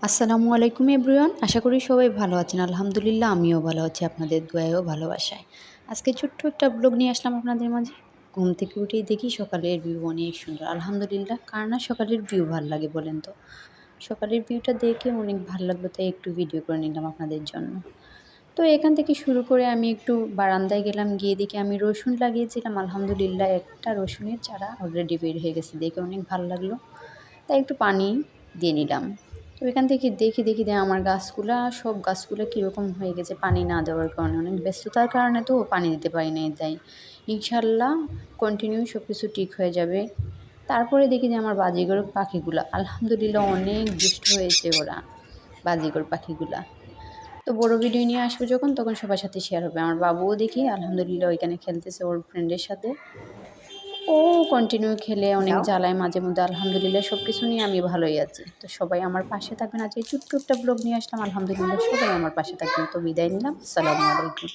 আসসালামু আলাইকুম এভরিওয়ান, আশা করি সবাই ভালো আছেন। আলহামদুলিল্লাহ আমিও ভালো আছি, আপনাদের দোয়ায় ও ভালোবাসায়। আজকে ছোট্ট একটা ব্লগ নিয়ে আসলাম আপনাদের মাঝে। ঘুম থেকে উঠেই দেখি সকালের ভিউ অনেক সুন্দর। আলহামদুলিল্লাহ, কার না সকালের ভিউ ভাল লাগে বলেন তো? সকালের ভিউটা দেখে অনেক ভাল লাগলো, তাই একটু ভিডিও করে নিলাম আপনাদের জন্য। তো এখান থেকে শুরু করে আমি একটু বারান্দায় গেলাম, গিয়ে দেখি আমি রসুন লাগিয়েছিলাম। আলহামদুলিল্লাহ একটা রসুনের চারা অলরেডি বের হয়ে গেছে, দেখে অনেক ভালো লাগলো। তাই একটু পানি দিয়ে নিলাম। তো এখান থেকে দেখি যে আমার সব গাছগুলো কীরকম হয়ে গেছে পানি না দেওয়ার কারণে। অনেক ব্যস্ততার কারণে তো পানি দিতে পারি নাই, তাই ইনশাল্লাহ কন্টিনিউ সব কিছু ঠিক হয়ে যাবে। তারপরে দেখি যে আমার বাজিগর পাখিগুলা আলহামদুলিল্লাহ অনেক দুষ্ট হয়েছে ওরা, বাজিগর পাখিগুলা। তো বড় ভিডিও নিয়ে আসবো যখন, তখন সবার সাথে শেয়ার হবে। আমার বাবুও দেখি আলহামদুলিল্লাহ ওইখানে খেলতেছে ওর ফ্রেন্ডের সাথে। ও কন্টিনিউ খেলে অনেক দাও। জ্বালায় মাঝে মধ্যে। আলহামদুলিল্লাহ সব কিছু নিয়ে আমি ভালোই আছি। তো সবাই আমার পাশে থাকবেন। আজকে ছোট্ট একটা ব্লগ নিয়ে আসলাম। আলহামদুলিল্লাহ সবাই আমার পাশে থাকবেন। তো বিদায় নিলাম। আসসালামু আলাইকুম।